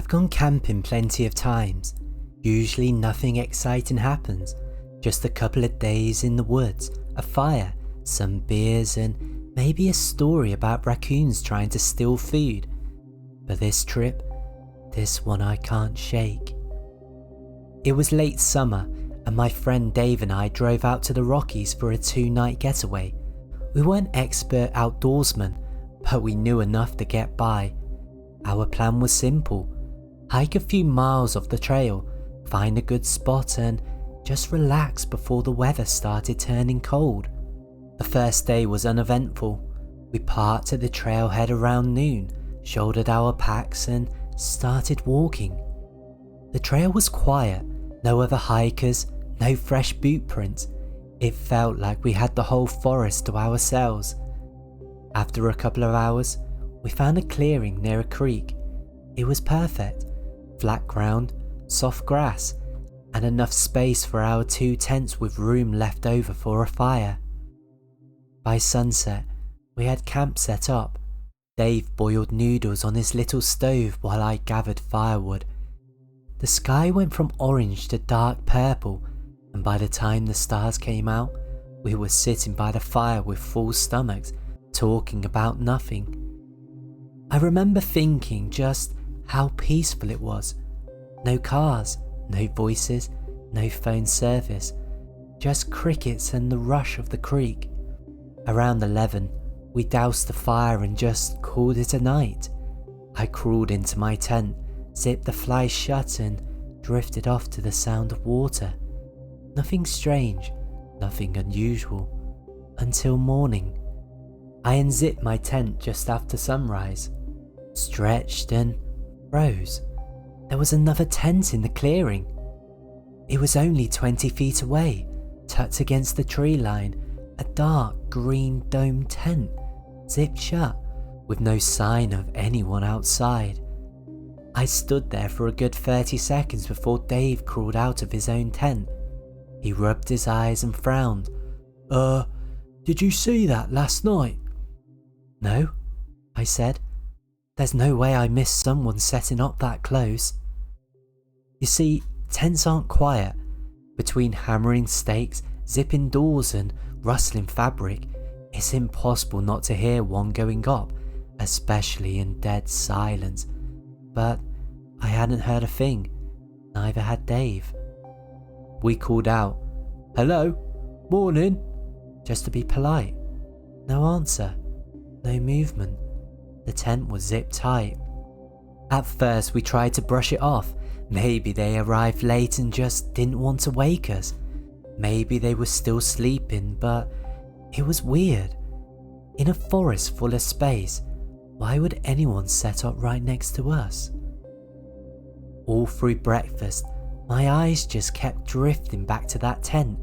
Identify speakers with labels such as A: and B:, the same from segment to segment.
A: I've gone camping plenty of times. Usually nothing exciting happens, just a couple of days in the woods, a fire, some beers and maybe a story about raccoons trying to steal food. But this trip, this one I can't shake. It was late summer and my friend Dave and I drove out to the Rockies for a 2-night getaway. We weren't expert outdoorsmen, but we knew enough to get by. Our plan was simple: hike a few miles off the trail, find a good spot and just relax before the weather started turning cold. The first day was uneventful. We parked at the trailhead around noon, shouldered our packs and started walking. The trail was quiet, no other hikers, no fresh boot prints. It felt like we had the whole forest to ourselves. After a couple of hours, we found a clearing near a creek. It was perfect: flat ground, soft grass, and enough space for our 2 tents with room left over for a fire. By sunset, we had camp set up. Dave boiled noodles on his little stove while I gathered firewood. The sky went from orange to dark purple, and by the time the stars came out, we were sitting by the fire with full stomachs, talking about nothing. I remember thinking just how peaceful it was. No cars, no voices, no phone service, just crickets and the rush of the creek. Around 11, we doused the fire and just called it a night. I crawled into my tent, zipped the fly shut and drifted off to the sound of water. Nothing strange, nothing unusual, until morning. I unzipped my tent just after sunrise, stretched and froze. There was another tent in the clearing. It was only 20 feet away, tucked against the tree line, a dark green domed tent, zipped shut, with no sign of anyone outside. I stood there for a good 30 seconds before Dave crawled out of his own tent. He rubbed his eyes and frowned. Did you see that last night?" "No," I said. "There's no way I missed someone setting up that close." You see, tents aren't quiet. Between hammering stakes, zipping doors and rustling fabric, it's impossible not to hear one going up, especially in dead silence. But I hadn't heard a thing, neither had Dave. We called out, "Hello, morning," just to be polite. No answer, no movement. The tent was zipped tight. At first we tried to brush it off. Maybe they arrived late and just didn't want to wake us. Maybe they were still sleeping, but it was weird. In a forest full of space, why would anyone set up right next to us? All through breakfast, my eyes just kept drifting back to that tent.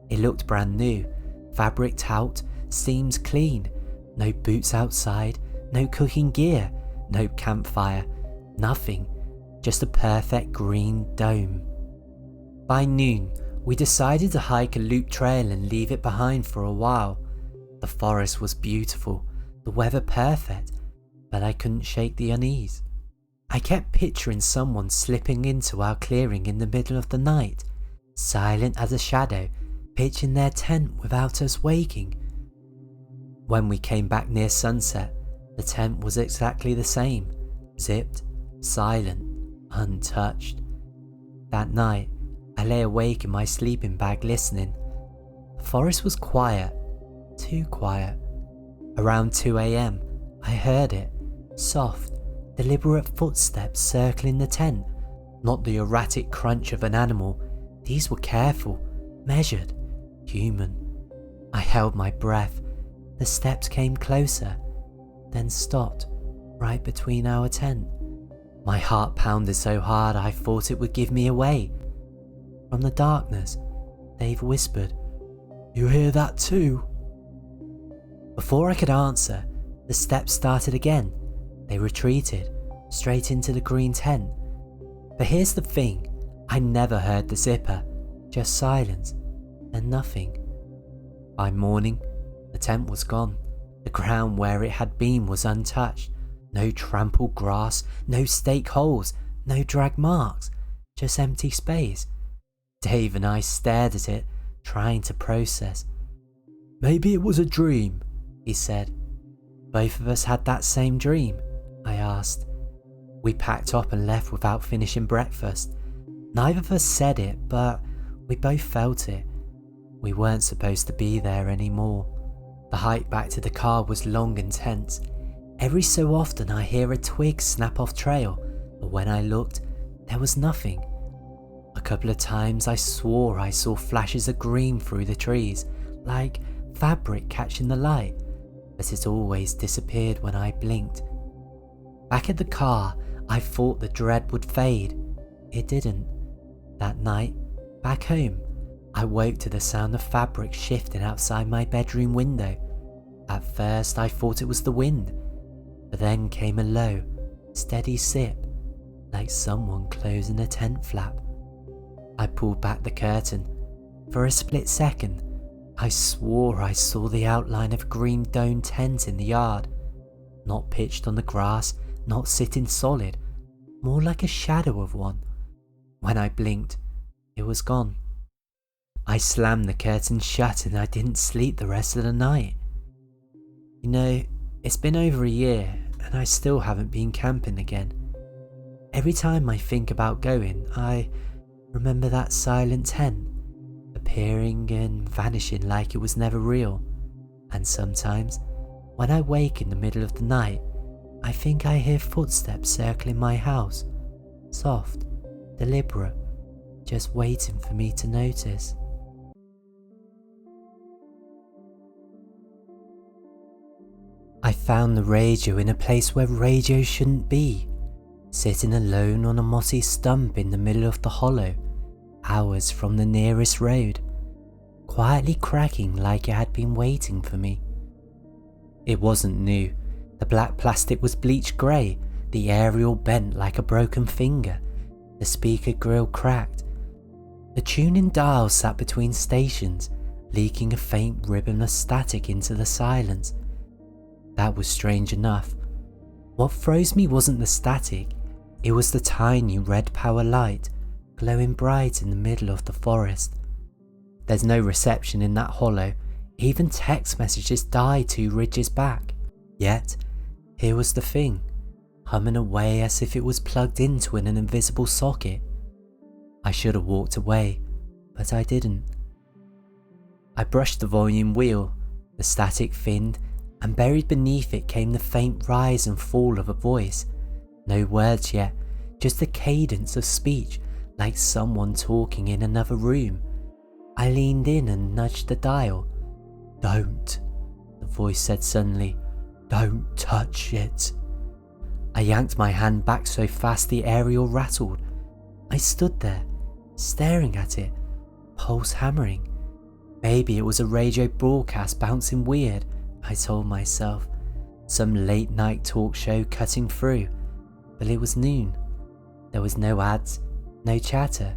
A: It looked brand new, fabric taut, seams clean, no boots outside, no cooking gear, no campfire, nothing, just a perfect green dome. By noon, we decided to hike a loop trail and leave it behind for a while. The forest was beautiful, the weather perfect, but I couldn't shake the unease. I kept picturing someone slipping into our clearing in the middle of the night, silent as a shadow, pitching their tent without us waking. When we came back near sunset, the tent was exactly the same, zipped, silent, untouched. That night, I lay awake in my sleeping bag listening. The forest was quiet, too quiet. Around 2 a.m, I heard it, soft, deliberate footsteps circling the tent, not the erratic crunch of an animal. These were careful, measured, human. I held my breath. The steps came closer, then stopped, right between our tent. My heart pounded so hard I thought it would give me away. From the darkness, Dave whispered, "You hear that too?" Before I could answer, the steps started again. They retreated, straight into the green tent. But here's the thing, I never heard the zipper, just silence, and nothing. By morning, the tent was gone. The ground where it had been was untouched. No trampled grass, no stake holes, no drag marks, just empty space. Dave and I stared at it, trying to process. "Maybe it was a dream," he said. "Both of us had that same dream?" I asked. We packed up and left without finishing breakfast. Neither of us said it, but we both felt it. We weren't supposed to be there anymore. The hike back to the car was long and tense. Every so often I hear a twig snap off trail, but when I looked, there was nothing. A couple of times I swore I saw flashes of green through the trees, like fabric catching the light, but it always disappeared when I blinked. Back at the car, I thought the dread would fade. It didn't. That night, back home, I woke to the sound of fabric shifting outside my bedroom window. At first I thought it was the wind, but then came a low, steady sip, like someone closing a tent flap. I pulled back the curtain. For a split second, I swore I saw the outline of a green domed tent in the yard. Not pitched on the grass, not sitting solid, more like a shadow of one. When I blinked, it was gone. I slammed the curtain shut and I didn't sleep the rest of the night. You know, it's been over a year and I still haven't been camping again. Every time I think about going, I remember that silent tent, appearing and vanishing like it was never real. And sometimes, when I wake in the middle of the night, I think I hear footsteps circling my house, soft, deliberate, just waiting for me to notice. I found the radio in a place where radio shouldn't be, sitting alone on a mossy stump in the middle of the hollow, hours from the nearest road, quietly cracking like it had been waiting for me. It wasn't new. The black plastic was bleached grey, the aerial bent like a broken finger, the speaker grill cracked. The tuning dial sat between stations, leaking a faint ribbon of static into the silence. That was strange enough. What froze me wasn't the static, it was the tiny red power light, glowing bright in the middle of the forest. There's no reception in that hollow, even text messages die 2 ridges back. Yet, here was the thing, humming away as if it was plugged into an invisible socket. I should have walked away, but I didn't. I brushed the volume wheel, the static thinned, and buried beneath it came the faint rise and fall of a voice. No words yet, just a cadence of speech, like someone talking in another room. I leaned in and nudged the dial. "Don't," the voice said suddenly. "Don't touch it." I yanked my hand back so fast the aerial rattled. I stood there, staring at it, pulse hammering. Maybe it was a radio broadcast bouncing weird, I told myself. Some late night talk show cutting through. But it was noon. There was no ads, no chatter,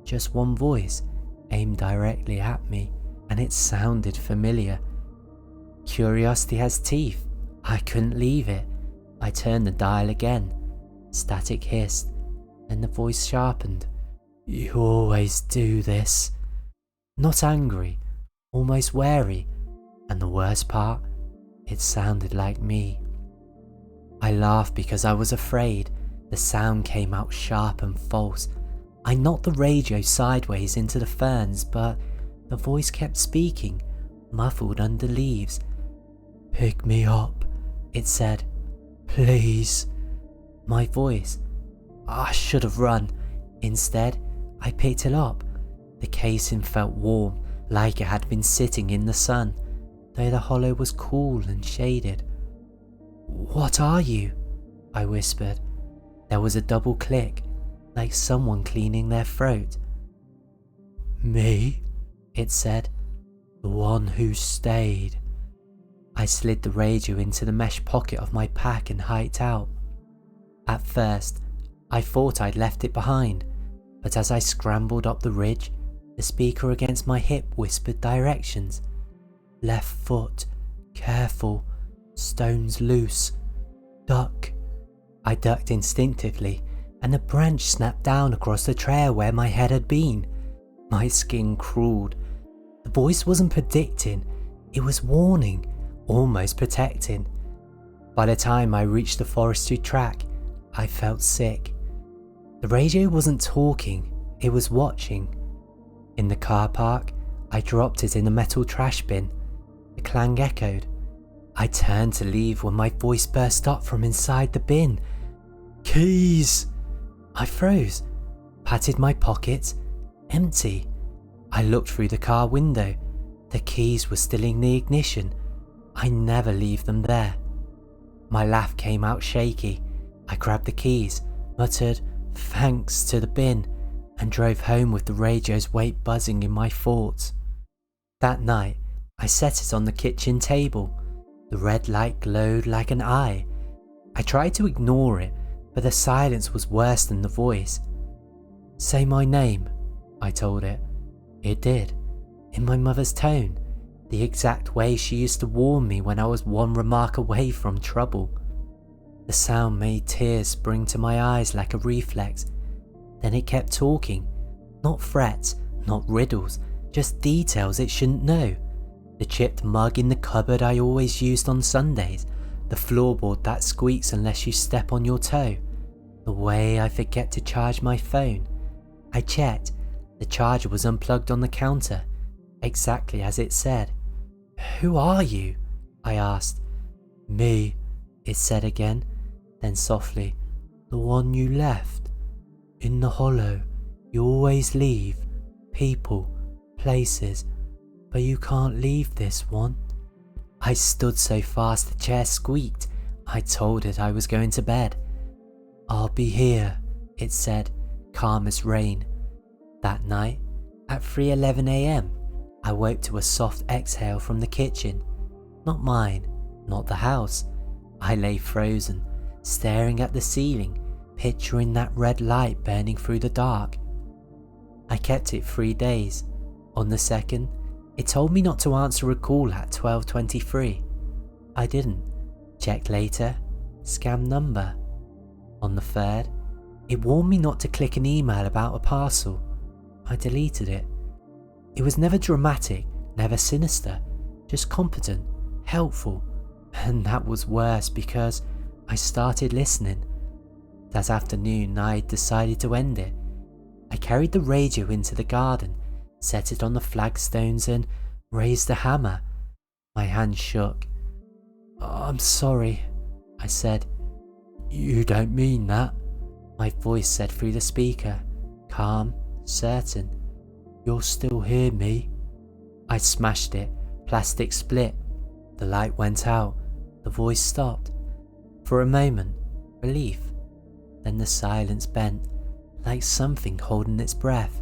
A: just one voice aimed directly at me, and it sounded familiar. Curiosity has teeth. I couldn't leave it. I turned the dial again. Static hissed, and the voice sharpened. "You always do this." Not angry, almost wary, and the worst part, it sounded like me. I laughed because I was afraid. The sound came out sharp and false. I knocked the radio sideways into the ferns, but the voice kept speaking, muffled under leaves. "Pick me up," it said. "Please." My voice. I should have run. Instead, I picked it up. The casing felt warm, like it had been sitting in the sun, though the hollow was cool and shaded. "What are you?" I whispered. There was a double click, like someone cleaning their throat. "Me," it said. "The one who stayed." I slid the radio into the mesh pocket of my pack and hiked out. At first, I thought I'd left it behind, but as I scrambled up the ridge, the speaker against my hip whispered directions. "Left foot, careful, stones loose, duck." I ducked instinctively, and a branch snapped down across the trail where my head had been. My skin crawled. The voice wasn't predicting, it was warning, almost protecting. By the time I reached the forestry track, I felt sick. The radio wasn't talking, it was watching. In the car park, I dropped it in a metal trash bin. The clang echoed. I turned to leave when my voice burst up from inside the bin. "Keys!" I froze, patted my pockets, empty. I looked through the car window. The keys were still in the ignition. I never leave them there. My laugh came out shaky. I grabbed the keys, muttered thanks to the bin, and drove home with the radio's weight buzzing in my thoughts. That night, I set it on the kitchen table. The red light glowed like an eye. I tried to ignore it, but the silence was worse than the voice. "Say my name," I told it. It did, in my mother's tone, the exact way she used to warn me when I was one remark away from trouble. The sound made tears spring to my eyes like a reflex. Then it kept talking, not threats, not riddles, just details it shouldn't know. The chipped mug in the cupboard I always used on Sundays, the floorboard that squeaks unless you step on your toe, the way I forget to charge my phone. I checked. The charger was unplugged on the counter, exactly as it said. "Who are you?" I asked. "Me," it said again, then softly, "The one you left. In the hollow, you always leave, people, places, but you can't leave this one." I stood so fast the chair squeaked. I told it I was going to bed. "I'll be here," it said, calm as rain. That night, at 3:11 a.m, I woke to a soft exhale from the kitchen. Not mine, not the house. I lay frozen, staring at the ceiling, picturing that red light burning through the dark. I kept it 3 days. On the second, it told me not to answer a call at 12:23. I didn't. Checked later, scam number. On the third, it warned me not to click an email about a parcel. I deleted it. It was never dramatic, never sinister, just competent, helpful, and that was worse because I started listening. That afternoon I decided to end it. I carried the radio into the garden, set it on the flagstones and raised the hammer. My hand shook. "I'm sorry," I said. "You don't mean that," my voice said through the speaker, calm, certain. "You'll still hear me." I smashed it, plastic split. The light went out, the voice stopped. For a moment, relief. Then the silence bent, like something holding its breath.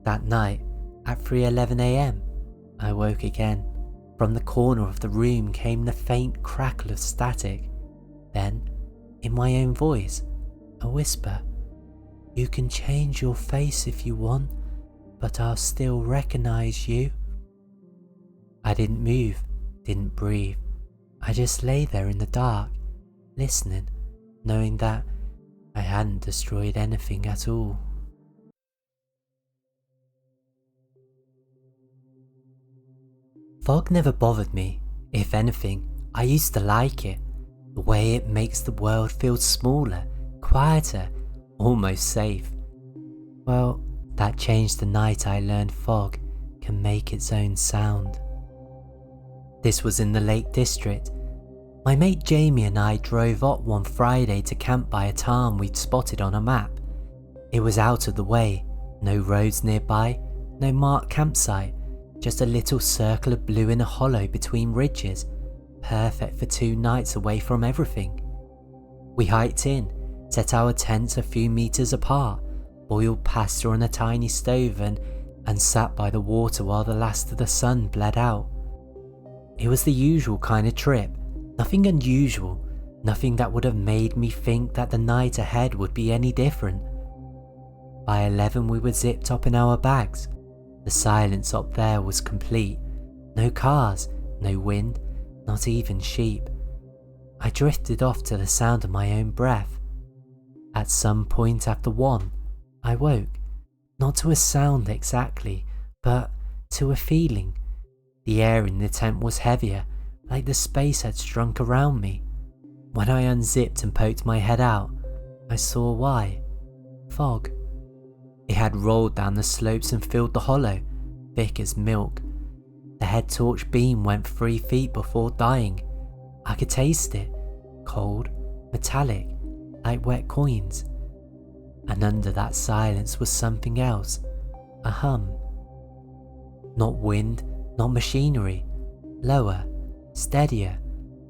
A: That night, at 3:11 a.m, I woke again. From the corner of the room came the faint crackle of static. Then, in my own voice, a whisper. "You can change your face if you want, but I'll still recognize you." I didn't move, didn't breathe. I just lay there in the dark, listening, knowing that I hadn't destroyed anything at all. Fog never bothered me. If anything, I used to like it. The way it makes the world feel smaller, quieter, almost safe. Well, that changed the night I learned fog can make its own sound. This was in the Lake District. My mate Jamie and I drove up one Friday to camp by a tarn we'd spotted on a map. It was out of the way, no roads nearby, no marked campsite, just a little circle of blue in a hollow between ridges, perfect for 2 nights away from everything. We hiked in, set our tents a few meters apart, boiled pasta on a tiny stove and sat by the water while the last of the sun bled out. It was the usual kind of trip, nothing unusual, nothing that would have made me think that the night ahead would be any different. By 11 we were zipped up in our bags. The silence up there was complete. No cars, no wind, not even sheep. I drifted off to the sound of my own breath. At some point after 1, I woke, not to a sound exactly, but to a feeling. The air in the tent was heavier, like the space had shrunk around me. When I unzipped and poked my head out, I saw why. Fog. It had rolled down the slopes and filled the hollow, thick as milk. The head torch beam went 3 feet before dying. I could taste it, cold, metallic, like wet coins. And under that silence was something else, a hum. Not wind, not machinery, lower, steadier,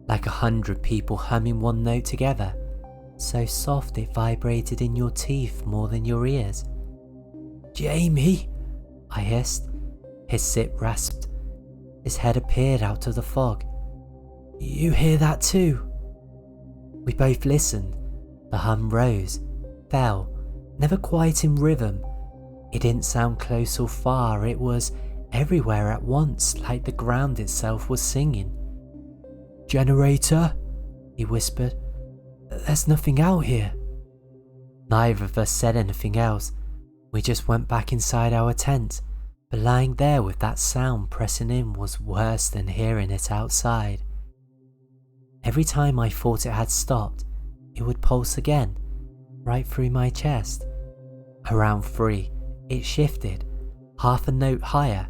A: like 100 people humming one note together, so soft it vibrated in your teeth more than your ears. "Jamie," I hissed. His sip rasped. His head appeared out of the fog. "You hear that too?" We both listened. The hum rose, fell, never quite in rhythm. It didn't sound close or far, it was everywhere at once, like the ground itself was singing. "Generator?" he whispered. "There's nothing out here." Neither of us said anything else. We just went back inside our tent, but lying there with that sound pressing in was worse than hearing it outside. Every time I thought it had stopped, it would pulse again, right through my chest. Around 3, it shifted, half a note higher.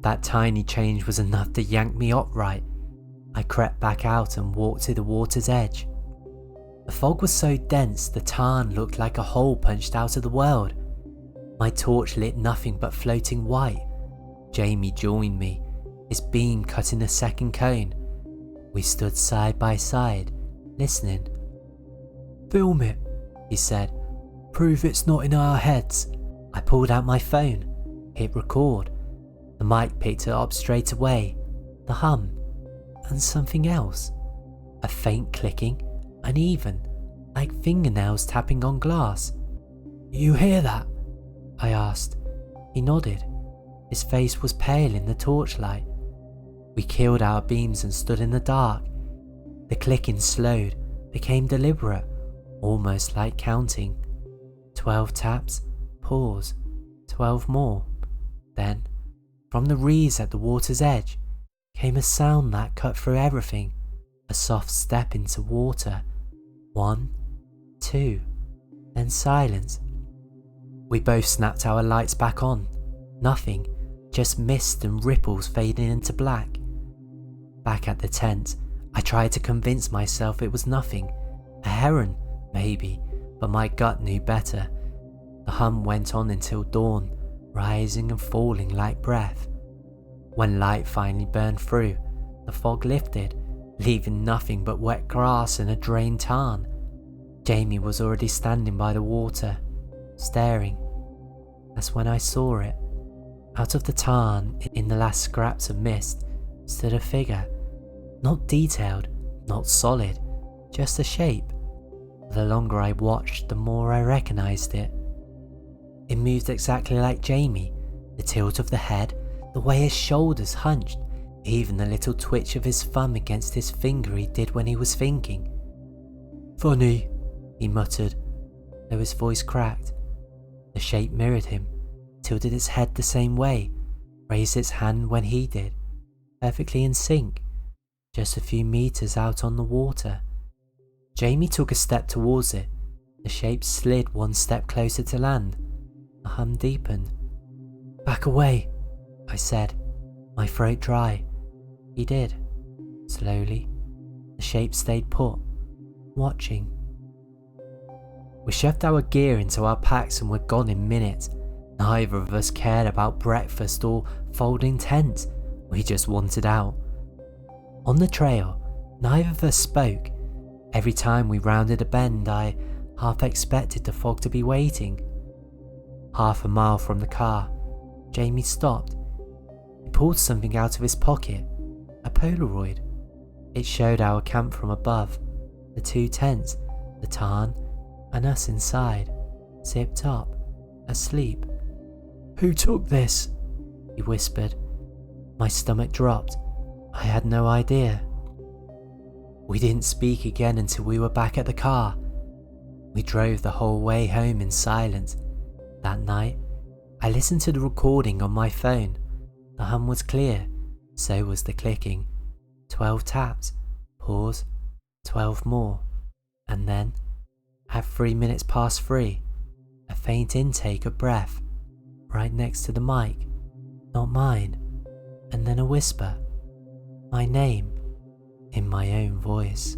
A: That tiny change was enough to yank me upright. I crept back out and walked to the water's edge. The fog was so dense the tarn looked like a hole punched out of the world. My torch lit nothing but floating white. Jamie joined me, his beam cutting a second cone. We stood side by side, listening. "Film it," he said. "Prove it's not in our heads." I pulled out my phone, hit record. The mic picked it up straight away. The hum, and something else. A faint clicking, uneven, like fingernails tapping on glass. "You hear that?" I asked. He nodded. His face was pale in the torchlight. We killed our beams and stood in the dark. The clicking slowed, became deliberate, almost like counting. 12 taps, pause, 12 more. Then, from the reeds at the water's edge, came a sound that cut through everything, a soft step into water. 1, 2, then silence. We both snapped our lights back on. Nothing, just mist and ripples fading into black. Back at the tent, I tried to convince myself it was nothing. A heron, maybe, but my gut knew better. The hum went on until dawn, rising and falling like breath. When light finally burned through, the fog lifted, leaving nothing but wet grass and a drained tarn. Jamie was already standing by the water, staring. That's when I saw it. Out of the tarn, in the last scraps of mist, stood a figure. Not detailed, not solid, just a shape. The longer I watched, the more I recognized it. It moved exactly like Jamie, the tilt of the head, the way his shoulders hunched, even the little twitch of his thumb against his finger he did when he was thinking. "Funny," he muttered, though his voice cracked. The shape mirrored him, tilted its head the same way, raised its hand when he did, perfectly in sync, just a few meters out on the water. Jamie took a step towards it. The shape slid 1 step closer to land. The hum deepened. "Back away," I said, my throat dry. He did. Slowly, the shape stayed put, watching. We shoved our gear into our packs and were gone in minutes. Neither of us cared about breakfast or folding tent. We just wanted out. On the trail, neither of us spoke. Every time we rounded a bend, I half expected the fog to be waiting. Half a mile from the car, Jamie stopped. He pulled something out of his pocket, a Polaroid. It showed our camp from above, the 2 tents, the tarn, and us inside, zipped up, asleep. "Who took this?" he whispered. My stomach dropped. I had no idea. We didn't speak again until we were back at the car. We drove the whole way home in silence. That night, I listened to the recording on my phone. The hum was clear, so was the clicking. 12 taps, pause, 12 more, and then, at 3 minutes past 3, a faint intake of breath, right next to the mic, not mine, and then a whisper, my name, in my own voice.